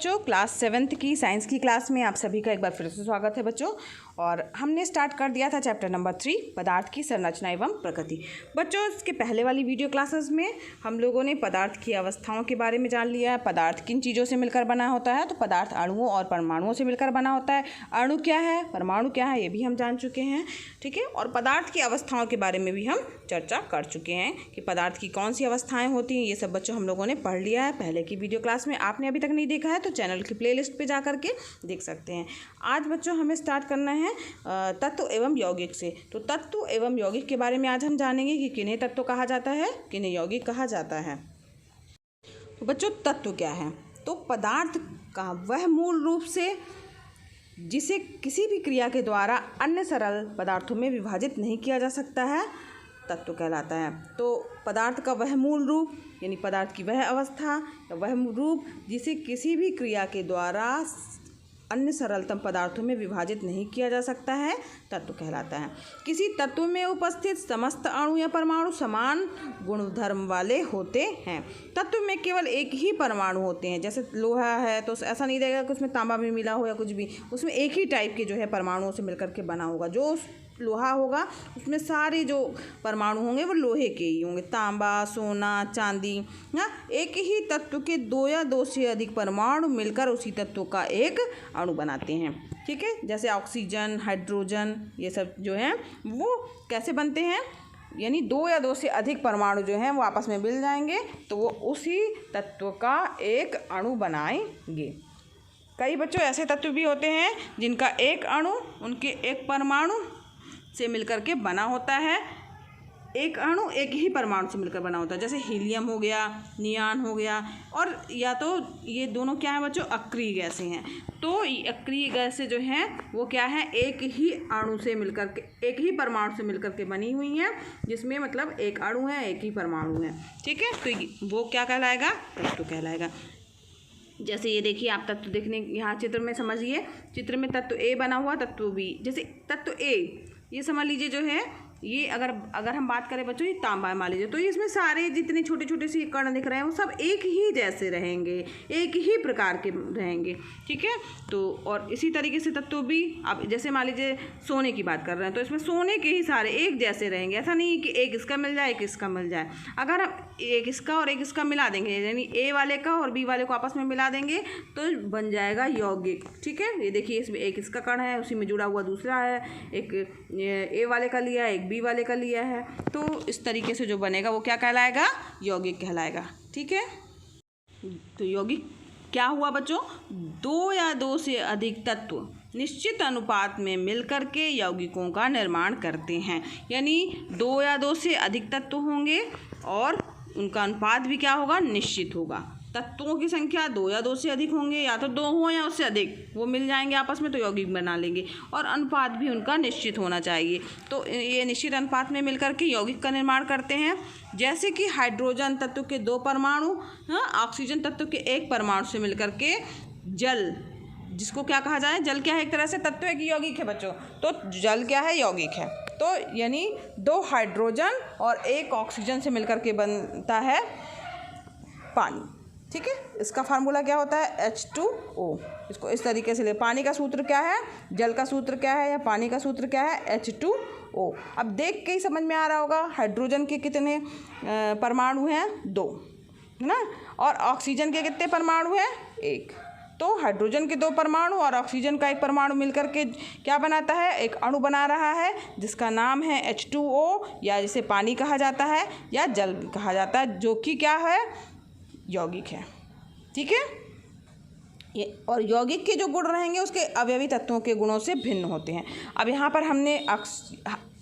बच्चों class 7th की science की क्लास में आप सभी का एक बार फिर से स्वागत है बच्चों। और हमने स्टार्ट कर दिया था चैप्टर नंबर 3 पदार्थ की संरचना एवं प्रकृति। बच्चों इसके पहले वाली वीडियो क्लासेस में हम लोगों ने पदार्थ की अवस्थाओं के बारे में जान लिया है। पदार्थ किन चीज़ों से मिलकर बना होता है, तो पदार्थ अणुओं और परमाणुओं से मिलकर बना होता है। अणु क्या है, परमाणु क्या है, ये भी हम जान चुके हैं, ठीक है। और पदार्थ की अवस्थाओं के बारे में भी हम चर्चा कर चुके हैं कि पदार्थ की कौन सी अवस्थाएँ होती हैं। ये सब बच्चों हम लोगों ने पढ़ लिया है पहले की वीडियो क्लास में। आपने अभी तक नहीं देखा है तो चैनल की प्लेलिस्ट पे जा करके देख सकते हैं। आज बच्चों हमें स्टार्ट करना है तत्व एवं यौगिक से। तो तत्व एवं यौगिक के बारे में आज हम जानेंगे कि किन्हें तत्व कहा जाता है, किन्हें यौगिक कहा जाता है। तो बच्चों तत्व क्या है, तो पदार्थ का वह मूल रूप से जिसे किसी भी क्रिया के द्वारा अन्य सरल पदार्थों में विभाजित नहीं किया जा सकता है, तत्व कहलाता है। तो पदार्थ का वह मूल रूप यानी पदार्थ की वह अवस्था या वह रूप जिसे किसी भी क्रिया के द्वारा अन्य सरलतम पदार्थों में विभाजित नहीं किया जा सकता है, तत्व कहलाता है। किसी तत्व में उपस्थित समस्त अणु या परमाणु समान गुणधर्म वाले होते हैं। तत्व में केवल एक ही परमाणु होते हैं। जैसे लोहा है तो ऐसा नहीं रहेगा कि उसमें तांबा भी मिला हो या कुछ भी, उसमें एक ही टाइप के जो है परमाणुओं से मिलकर के बना होगा। जो लोहा होगा उसमें सारे जो परमाणु होंगे वो लोहे के ही होंगे, तांबा, सोना, चांदी। हाँ, एक ही तत्व के दो या दो से अधिक परमाणु मिलकर उसी तत्व का एक अणु बनाते हैं, ठीक है। जैसे ऑक्सीजन, हाइड्रोजन, ये सब जो हैं वो कैसे बनते हैं, यानी दो या दो से अधिक परमाणु जो हैं वो आपस में मिल जाएंगे तो वो उसी तत्व का एक अणु बनाएंगे। कई बच्चों ऐसे तत्व भी होते हैं जिनका एक अणु उनके एक परमाणु से मिलकर के बना होता है। एक अणु एक ही परमाणु से मिलकर बना होता है, जैसे हीलियम हो गया, नियान हो गया। और या तो ये दोनों क्या है बच्चों, अक्रिय गैसें हैं। तो अक्रिय गैसें जो हैं वो क्या है, एक ही अणु से मिलकर के, एक ही परमाणु से मिलकर के बनी हुई हैं, जिसमें मतलब एक अणु है, एक ही परमाणु है, ठीक है। तो वो क्या कहलाएगा, तत्व कहलाएगा। जैसे ये देखिए, आप तत्व देखने यहाँ चित्र में समझिए, चित्र में तत्व ए बना हुआ, तत्व बी। जैसे तत्व ए ये समझ लीजिए जो है ये अगर हम बात करें बच्चों, ये तांबा मान लीजिए, तो इसमें सारे जितने छोटे छोटे से कण दिख रहे हैं वो सब एक ही जैसे रहेंगे, एक ही प्रकार के रहेंगे, ठीक है। तो और इसी तरीके से तत्व भी, अब जैसे मान लीजिए सोने की बात कर रहे हैं तो इसमें सोने के ही सारे एक जैसे रहेंगे। ऐसा नहीं कि एक इसका मिल जाए एक इसका मिल जाए। अगर हम एक इसका और एक इसका मिला देंगे, यानी ए वाले का और बी वाले को आपस में मिला देंगे तो बन जाएगा यौगिक, ठीक है। ये देखिए, इसमें एक इसका कण है, उसी में जुड़ा हुआ दूसरा है, एक ए वाले का लिया, एक बी वाले का लिया है, तो इस तरीके से जो बनेगा वो क्या कहलाएगा, यौगिक कहलाएगा, ठीक है। तो यौगिक क्या हुआ बच्चों, दो या दो से अधिक तत्व निश्चित अनुपात में मिलकर के यौगिकों का निर्माण करते हैं। यानी दो या दो से अधिक तत्व होंगे और उनका अनुपात भी क्या होगा, निश्चित होगा। तत्वों की संख्या दो या दो से अधिक होंगे, या तो दो हो या उससे अधिक, वो मिल जाएंगे आपस में तो यौगिक बना लेंगे। और अनुपात भी उनका निश्चित होना चाहिए। तो ये निश्चित अनुपात में मिलकर के यौगिक का निर्माण करते हैं। जैसे कि हाइड्रोजन तत्व के दो परमाणु, हाँ, ऑक्सीजन तत्व के एक परमाणु से मिलकर के जल, जिसको क्या कहा जाए, जल क्या है, एक तरह से तत्व है कि यौगिक है बच्चों। तो जल क्या है, यौगिक है। तो यानी दो हाइड्रोजन और एक ऑक्सीजन से मिलकर के बनता है पानी, ठीक है। इसका फार्मूला क्या होता है, H2O। इसको इस तरीके से ले, पानी का सूत्र क्या है, जल का सूत्र क्या है या पानी का सूत्र क्या है, H2O। अब देख के ही समझ में आ रहा होगा हाइड्रोजन के कितने परमाणु हैं, 2 है ना, और ऑक्सीजन के कितने परमाणु हैं, 1। तो हाइड्रोजन के 2 परमाणु और ऑक्सीजन का 1 परमाणु मिलकर के क्या बनाता है, एक अणु बना रहा है जिसका नाम है H2O, या जिसे पानी कहा जाता है या जल कहा जाता है, जो कि क्या है, यौगिक है, ठीक है। ये और यौगिक के जो गुण रहेंगे उसके अवयवी तत्वों के गुणों से भिन्न होते हैं। अब यहाँ पर हमने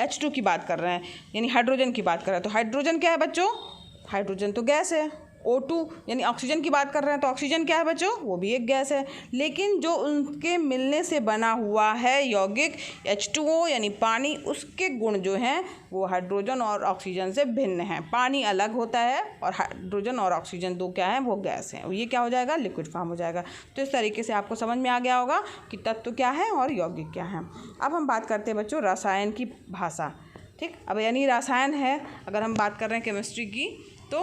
H2 की बात कर रहे हैं, यानी हाइड्रोजन की बात कर रहे हैं। तो हाइड्रोजन क्या है बच्चों, हाइड्रोजन तो गैस है। O2 यानी ऑक्सीजन की बात कर रहे हैं तो ऑक्सीजन क्या है बच्चों, वो भी एक गैस है। लेकिन जो उनके मिलने से बना हुआ है यौगिक H2O यानी पानी, उसके गुण जो हैं वो हाइड्रोजन और ऑक्सीजन से भिन्न हैं। पानी अलग होता है और हाइड्रोजन और ऑक्सीजन दो क्या हैं, वो गैस हैं। ये क्या हो जाएगा, लिक्विड फॉर्म हो जाएगा। तो इस तरीके से आपको समझ में आ गया होगा कि तत्व क्या है और यौगिक क्या है। अब हम बात करते हैं बच्चों रसायन की भाषा, ठीक। अब यानी रसायन है, अगर हम बात कर रहे हैं केमिस्ट्री की, तो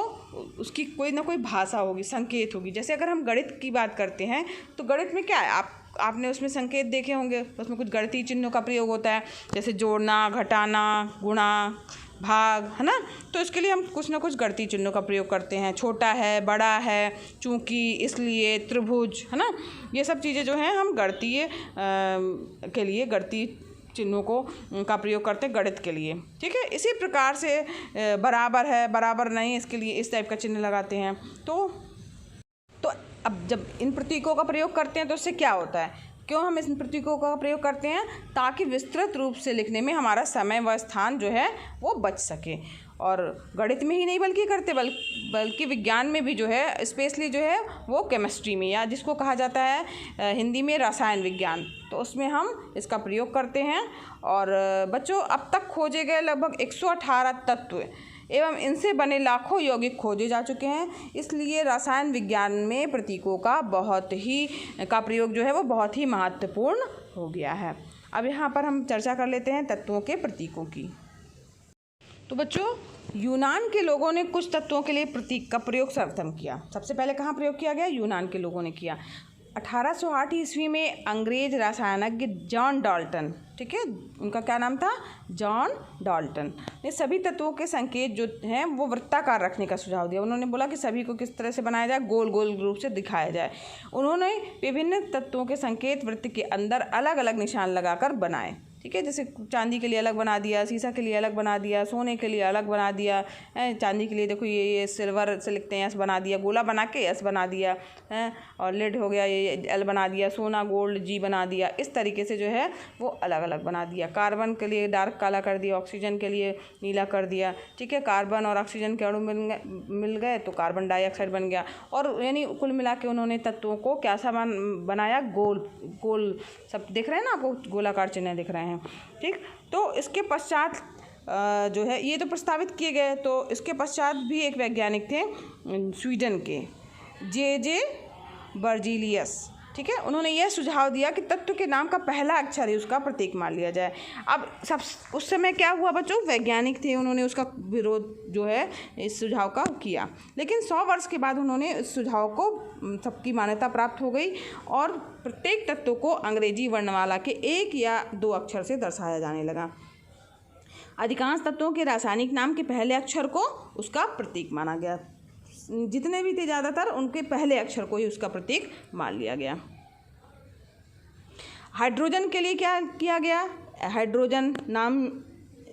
उसकी कोई ना कोई भाषा होगी, संकेत होगी। जैसे अगर हम गणित की बात करते हैं तो गणित में क्या है, आपने उसमें संकेत देखे होंगे, उसमें कुछ गणितीय चिन्हों का प्रयोग होता है, जैसे जोड़ना, घटाना, गुणा, भाग, है ना। तो इसके लिए हम कुछ ना कुछ गणितीय चिन्हों का प्रयोग करते हैं, छोटा है, बड़ा है, चूंकि, इसलिए, त्रिभुज, है ना। ये सब चीज़ें जो हैं हम गणितीय के लिए गणितीय चिन्हों का प्रयोग करते हैं गणित के लिए, ठीक है। इसी प्रकार से बराबर है, बराबर नहीं, इसके लिए इस टाइप का चिन्ह लगाते हैं। तो अब जब इन प्रतीकों का प्रयोग करते हैं तो इससे क्या होता है, क्यों हम इन प्रतीकों का प्रयोग करते हैं, ताकि विस्तृत रूप से लिखने में हमारा समय व स्थान जो है वो बच सके। और गणित में ही नहीं बल्कि बल्कि विज्ञान में भी जो है, स्पेशली जो है वो केमिस्ट्री में, या जिसको कहा जाता है हिंदी में रसायन विज्ञान, तो उसमें हम इसका प्रयोग करते हैं। और बच्चों, अब तक खोजे गए लगभग 118 तत्व एवं इनसे बने लाखों यौगिक खोजे जा चुके हैं। इसलिए रसायन विज्ञान में प्रतीकों का प्रयोग जो है वो बहुत ही महत्वपूर्ण हो गया है। अब यहाँ पर हम चर्चा कर लेते हैं तत्वों के प्रतीकों की। तो बच्चों, यूनान के लोगों ने कुछ तत्वों के लिए प्रतीक का प्रयोग सर्वप्रथम किया। सबसे पहले कहाँ प्रयोग किया गया, यूनान के लोगों ने किया। 1808 ईस्वी में अंग्रेज रसायनज्ञ जॉन डाल्टन, ठीक है, उनका क्या नाम था, जॉन डाल्टन, ने सभी तत्वों के संकेत जो हैं वो वृत्ताकार रखने का सुझाव दिया। उन्होंने बोला कि सभी को किस तरह से बनाया जाए, गोल गोल रूप से दिखाया जाए। उन्होंने विभिन्न तत्वों के संकेत वृत्त के अंदर अलग अलग निशान लगाकर बनाए, ठीक है। जैसे चांदी के लिए अलग बना दिया, शीशा के लिए अलग बना दिया, सोने के लिए अलग बना दिया, चांदी के लिए देखो ये सिल्वर से लिखते हैं, एस बना दिया, गोला बना के एस बना दिया है, और लेड हो गया ये एल बना दिया, सोना गोल्ड जी बना दिया। इस तरीके से जो है वो अलग अलग बना दिया। कार्बन के लिए डार्क काला कर दिया, ऑक्सीजन के लिए नीला कर दिया, ठीक है। कार्बन और ऑक्सीजन के अणु मिल गए तो कार्बन डाइऑक्साइड बन गया। और यानी कुल मिला के उन्होंने तत्वों को क्या सा बनाया, गोल गोल, सब दिख रहे हैं ना आपको, गोलाकार चिन्ह दिख रहे हैं, ठीक। तो इसके पश्चात जो है ये तो प्रस्तावित किए गए। तो इसके पश्चात भी एक वैज्ञानिक थे स्वीडन के, जे बर्जीलियस, ठीक है। उन्होंने यह सुझाव दिया कि तत्व के नाम का पहला अक्षर ही उसका प्रतीक मान लिया जाए। अब उस समय क्या हुआ बच्चों, वैज्ञानिक थे, उन्होंने उसका विरोध जो है इस सुझाव का किया। लेकिन 100 वर्ष के बाद उन्होंने इस सुझाव को सबकी मान्यता प्राप्त हो गई और प्रत्येक तत्व को अंग्रेजी वर्णमाला के 1 या 2 अक्षर से दर्शाया जाने लगा। अधिकांश तत्वों के रासायनिक नाम के पहले अक्षर को उसका प्रतीक माना गया। जितने भी थे ज़्यादातर उनके पहले अक्षर को ही उसका प्रतीक मान लिया गया। हाइड्रोजन के लिए क्या किया गया, हाइड्रोजन नाम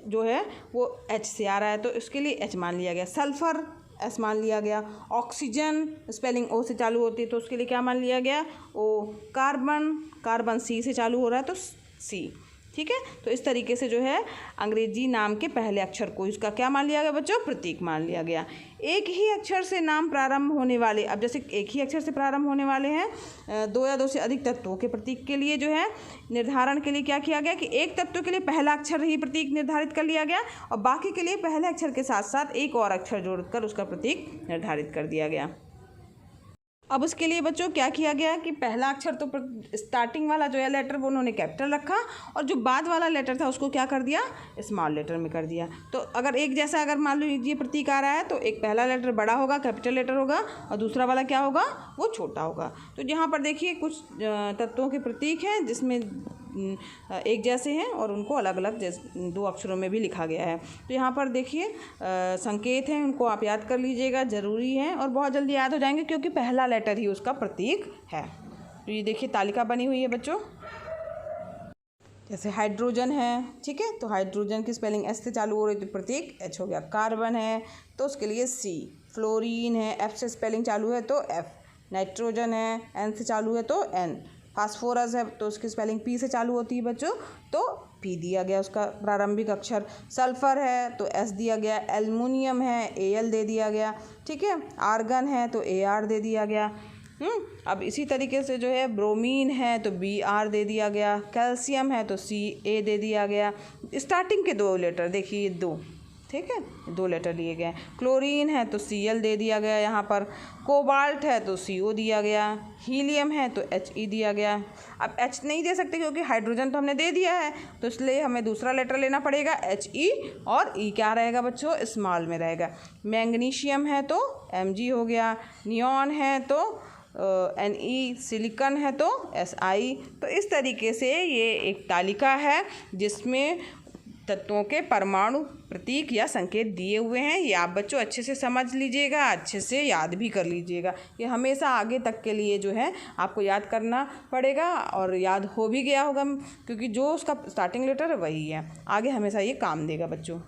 जो है वो H से आ रहा है तो इसके लिए H मान लिया गया। सल्फर S मान लिया गया। ऑक्सीजन स्पेलिंग O से चालू होती है तो उसके लिए क्या मान लिया गया, O। कार्बन C से चालू हो रहा है तो C, ठीक है। तो इस तरीके से जो है अंग्रेजी नाम के पहले अक्षर को इसका क्या मान लिया गया बच्चों, प्रतीक मान लिया गया। एक ही अक्षर से नाम प्रारंभ होने वाले, अब जैसे एक ही अक्षर से प्रारंभ होने वाले हैं 2 या 2 से अधिक तत्वों के प्रतीक के लिए जो है निर्धारण के लिए क्या किया गया कि एक तत्व के लिए पहला अक्षर ही प्रतीक निर्धारित कर लिया गया और बाकी के लिए पहले अक्षर के साथ साथ एक और अक्षर जोड़कर उसका प्रतीक निर्धारित कर दिया गया। अब उसके लिए बच्चों क्या किया गया कि पहला अक्षर तो स्टार्टिंग वाला जो है लेटर वो उन्होंने कैपिटल रखा और जो बाद वाला लेटर था उसको क्या कर दिया, स्मॉल लेटर में कर दिया। तो अगर एक जैसा अगर मान लीजिए प्रतीक आ रहा है तो एक पहला लेटर बड़ा होगा, कैपिटल लेटर होगा और दूसरा वाला क्या होगा, वो छोटा होगा। तो यहाँ पर देखिए कुछ तत्वों के प्रतीक हैं जिसमें एक जैसे हैं और उनको अलग अलग 2 अक्षरों में भी लिखा गया है। तो यहाँ पर देखिए संकेत हैं, उनको आप याद कर लीजिएगा, ज़रूरी है और बहुत जल्दी याद हो जाएंगे क्योंकि पहला लेटर ही उसका प्रतीक है। तो ये देखिए तालिका बनी हुई है बच्चों, जैसे हाइड्रोजन है, ठीक है, तो हाइड्रोजन की स्पेलिंग S से चालू हो रही तो प्रतीक H हो गया। कार्बन है तो उसके लिए C, फ्लोरीन है F से स्पेलिंग चालू है तो F, नाइट्रोजन है N से चालू है तो N, फास्फोरस है तो उसकी स्पेलिंग P से चालू होती है बच्चों तो P दिया गया उसका प्रारंभिक अक्षर। सल्फर है तो S दिया गया, एल्युमिनियम है Al दे दिया गया, ठीक है, आर्गन है तो Ar दे दिया गया। अब इसी तरीके से जो है ब्रोमीन है तो Br दे दिया गया, कैल्शियम है तो Ca दे दिया गया। स्टार्टिंग के 2 लेटर देखिए 2, ठीक है, 2 लेटर लिए गए हैं। क्लोरीन है तो Cl दे दिया गया यहाँ पर, कोबाल्ट है तो CO दिया गया, हीलियम है तो He दिया गया। अब H नहीं दे सकते क्योंकि हाइड्रोजन तो हमने दे दिया है, तो इसलिए हमें दूसरा लेटर लेना पड़ेगा He, और E क्या रहेगा बच्चों, स्मॉल में रहेगा। मैग्नीशियम है तो Mg हो गया, नियॉन है तो Ne, सिलिकॉन है तो Si। तो इस तरीके से ये एक तालिका है जिसमें तत्वों के परमाणु प्रतीक या संकेत दिए हुए हैं। ये आप बच्चों अच्छे से समझ लीजिएगा, अच्छे से याद भी कर लीजिएगा। ये हमेशा आगे तक के लिए जो है आपको याद करना पड़ेगा, और याद हो भी गया होगा क्योंकि जो उसका स्टार्टिंग लेटर है वही है, आगे हमेशा ये काम देगा बच्चों।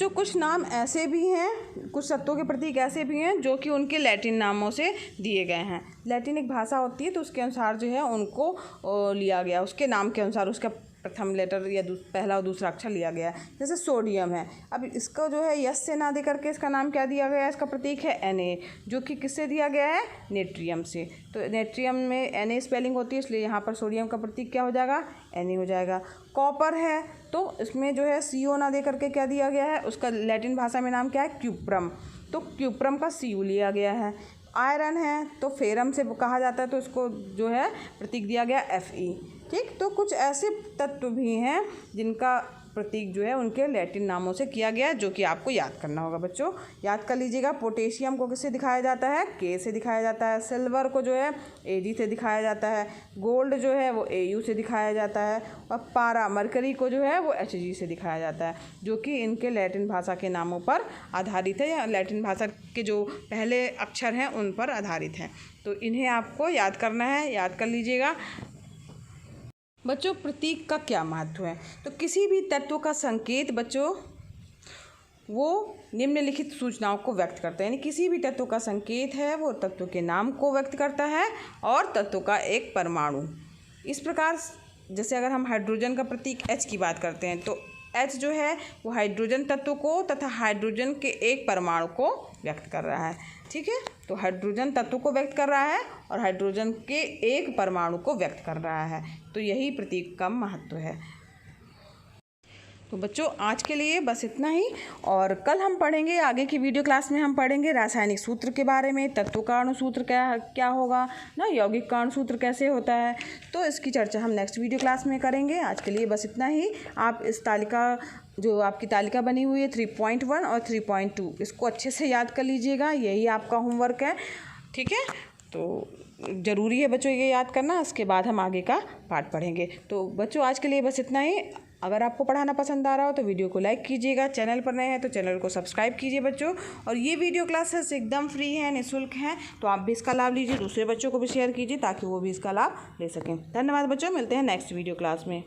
कुछ नाम ऐसे भी हैं, कुछ तत्वों के प्रतीक ऐसे भी हैं जो कि उनके लैटिन नामों से दिए गए हैं। लैटिन एक भाषा होती है तो उसके अनुसार जो है उनको लिया गया, उसके नाम के अनुसार उसका प्रथम लेटर या पहला और दूसरा अक्षर लिया गया है। जैसे सोडियम है, अब इसको जो है यस से ना दे करके इसका नाम क्या दिया गया है, इसका प्रतीक है Na, जो कि किससे दिया गया है, नेट्रियम से। तो नेट्रियम में Na स्पेलिंग होती है, इसलिए यहाँ पर सोडियम का प्रतीक क्या हो जाएगा, Na हो जाएगा। कॉपर है तो इसमें जो है CO ना दे करके क्या दिया गया है, उसका लैटिन भाषा में नाम क्या है, क्यूप्रम, तो क्यूप्रम का Cu लिया गया है। आयरन है तो फेरम से कहा जाता है, तो इसको जो है प्रतीक दिया गया Fe। ठीक, तो कुछ ऐसे तत्व भी हैं जिनका प्रतीक जो है उनके लैटिन नामों से किया गया, जो कि आपको याद करना होगा बच्चों। याद कर लीजिएगा, पोटेशियम को किससे दिखाया जाता है, K से दिखाया जाता है। सिल्वर को जो है Ag से दिखाया जाता है। गोल्ड जो है वो Au से दिखाया जाता है, और पारा मरकरी को जो है वो Hg से दिखाया जाता है, जो कि इनके लैटिन भाषा के नामों पर आधारित है, या लैटिन भाषा के जो पहले अक्षर हैं उन पर आधारित हैं। तो इन्हें आपको याद करना है, याद कर लीजिएगा बच्चों। प्रतीक का क्या महत्व है, तो किसी भी तत्व का संकेत बच्चों वो निम्नलिखित सूचनाओं को व्यक्त करता है, यानी किसी भी तत्व का संकेत है वो तत्व के नाम को व्यक्त करता है और तत्व का एक परमाणु। इस प्रकार जैसे अगर हम हाइड्रोजन का प्रतीक H की बात करते हैं तो H जो है वो हाइड्रोजन तत्व को तथा हाइड्रोजन के एक परमाणु को व्यक्त कर रहा है। ठीक है, तो हाइड्रोजन तत्व को व्यक्त कर रहा है और हाइड्रोजन के एक परमाणु को व्यक्त कर रहा है, तो यही प्रतीक का महत्व है। तो बच्चों आज के लिए बस इतना ही, और कल हम पढ़ेंगे, आगे की वीडियो क्लास में हम पढ़ेंगे रासायनिक सूत्र के बारे में, तत्व का अणुसूत्र क्या होगा ना, यौगिक का अणुसूत्र कैसे होता है, तो इसकी चर्चा हम नेक्स्ट वीडियो क्लास में करेंगे। आज के लिए बस इतना ही। आप इस तालिका, जो आपकी तालिका बनी हुई है 3.1 और 3.2, इसको अच्छे से याद कर लीजिएगा, यही आपका होमवर्क है। ठीक है, तो ज़रूरी है बच्चों ये याद करना, इसके बाद हम आगे का पाठ पढ़ेंगे। तो बच्चों आज के लिए बस इतना ही। अगर आपको पढ़ाना पसंद आ रहा हो तो वीडियो को लाइक कीजिएगा, चैनल पर नए हैं तो चैनल को सब्सक्राइब कीजिए बच्चों। और ये वीडियो क्लासेस एकदम फ्री हैं, निःशुल्क हैं, तो आप भी इसका लाभ लीजिए, दूसरे बच्चों को भी शेयर कीजिए ताकि वो भी इसका लाभ ले सकें। धन्यवाद बच्चों, मिलते हैं नेक्स्ट वीडियो क्लास में।